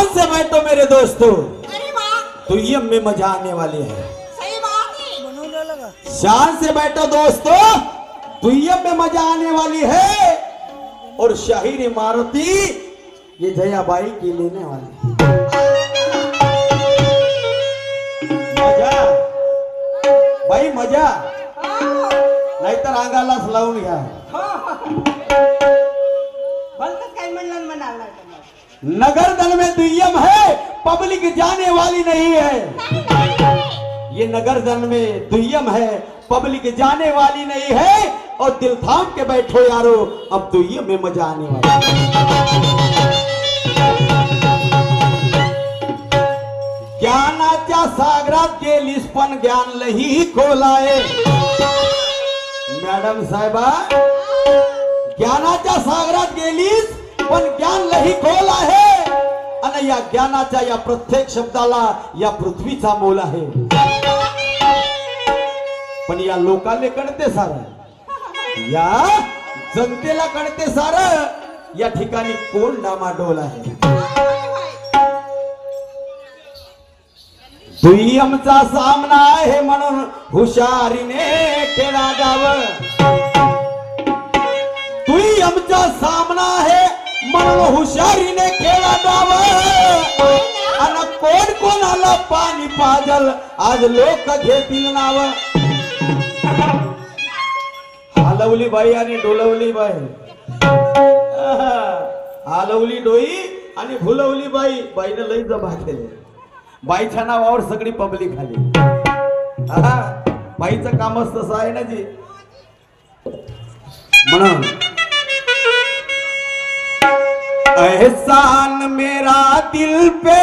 शान से बैठो मेरे दोस्तों, अरे वाह, दुय्यम में मजा आने वाली है। सही बात है। बनवले लगा शान से बैठो दोस्तों, दुय्यम में मजा आने वाली है। और शाहीर इमारती ये जयाबाई की लेने वाली है। मजा बाई मजा, नाहीतर अंगालाच लावून घ्या। भलतच काय म्हणलं म्हणाला नगर दल में दुय्यम है, पब्लिक जाने वाली नहीं है। ये नगर दल में दुय्यम है, पब्लिक जाने वाली नहीं है। और दिल थाम के बैठो यारो, अब दुय्यम में मजा आने वाला है। ज्ञानाच्या सागरात गेलीस पण ज्ञान लही खोलाय। मॅडम साहेबा, ज्ञानाच्या सागरात गेलीस पण ज्ञान लही खोल आहे। आणि या ज्ञानाच्या या प्रत्येक शब्दाला या पृथ्वीचा मोल आहे। पण या लोकाले कळते सारं, या जनतेला कळते सारं, या ठिकाणी कोण डामाडोल आहे। दुय्यमचा सामना आहे म्हणून हुशारीने केला जावं। दुय्यमचा सामना आहे म्हणून हुशारीने केला जावं। आणि कोण कोणाला पाणी पाजल आज लोक घेतील नाव। हलवली बाई आणि डोलवली बाई, हलवली डोई आणि भुलवली बाई, बाईने लई जमा केले। बाईच्या नावावर सगळी पब्लिक आली। बाईचं कामच तसं आहे ना जी। म्हणून एहसान मेरा दिल पे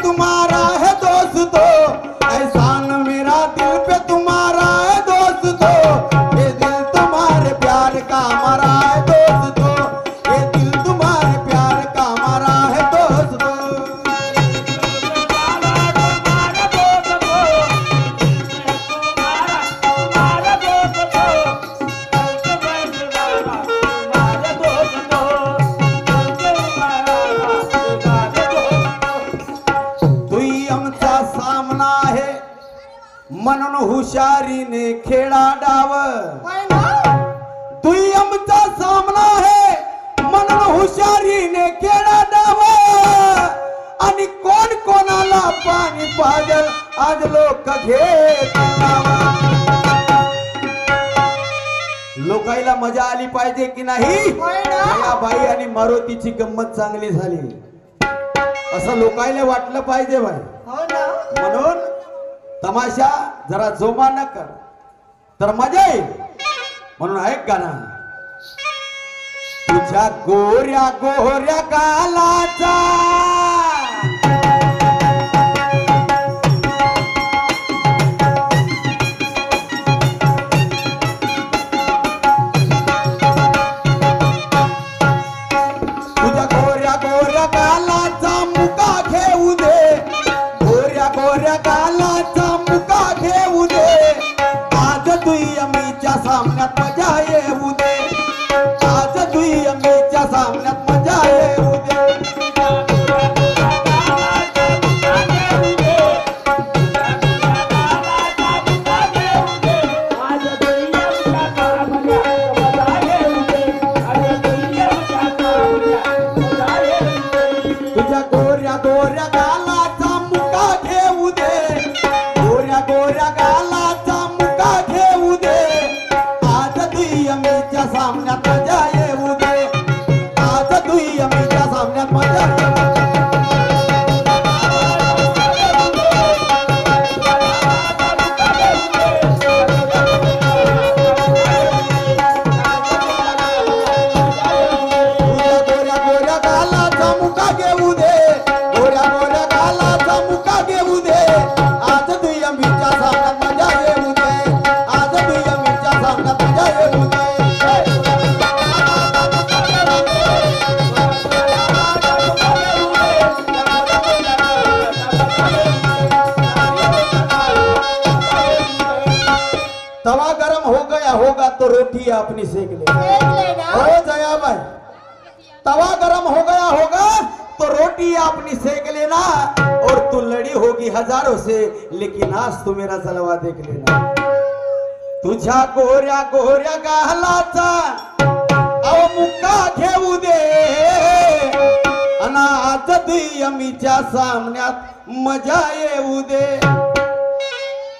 तुम्हारा है दोस्तों, एहसान मेरा दिल पे तुम्हारा है दोस्तों। ये दिल तुम्हारे प्यार का मरा है दोस्तों, ये दिल तुम्हारे प्यार का मरा है दोस्तों। म्हणून हुशारीने खेळा डाव। दुय्यमचा सामना आहे म्हणून हुशारीने खेळा डाव। आणि कोण कोणाला पाणी पाजल आज लोक घेत नाव। लोकायला मजा आली पाहिजे की नाही? या बाई आणि मारुतीची गंमत चांगली झाली असं लोकायला वाटलं पाहिजे बाई। म्हणून तमाशा जरा जोमानं कर तर मजा येईल। म्हणून ऐक गाणं, तुझ्या गोऱ्या गोऱ्या गालाचा तुझ्या गोऱ्या गोऱ्या गालाचा मुका घेऊ दे। गोऱ्या गोऱ्या गालाचा मुका घेऊ दे। आज दुय्यमीच्या सामन्यात मजा येऊ दे। आज दुय्यमीच्या सामन्यात मजा येऊ दे। तुझ्या गोऱ्या गोऱ्या गालाचा मुका घेऊ दे। रोटी आपने सेक ले। ओ जया भाई, तवा गरम हो गया होगा तो रोटी आपने सेक लेना, और तू लड़ी होगी हजारों से, लेकिन आज तू मेरा जलवा देख लेना। तुझ्या गोऱ्या गोऱ्या गालाचा अव मुक्का घेऊ दे, अना आज दुय्यमीच्या सामन्यात मजा येऊ दे.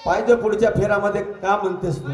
पाहिजे पुढच्या फेरामध्ये का म्हणतेस तू?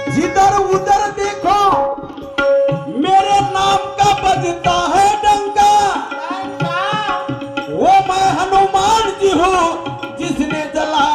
जिधर उधर देखो मेरे नाम का बजता है डंका, वो मैं हनुमान जी हूँ जिसने जला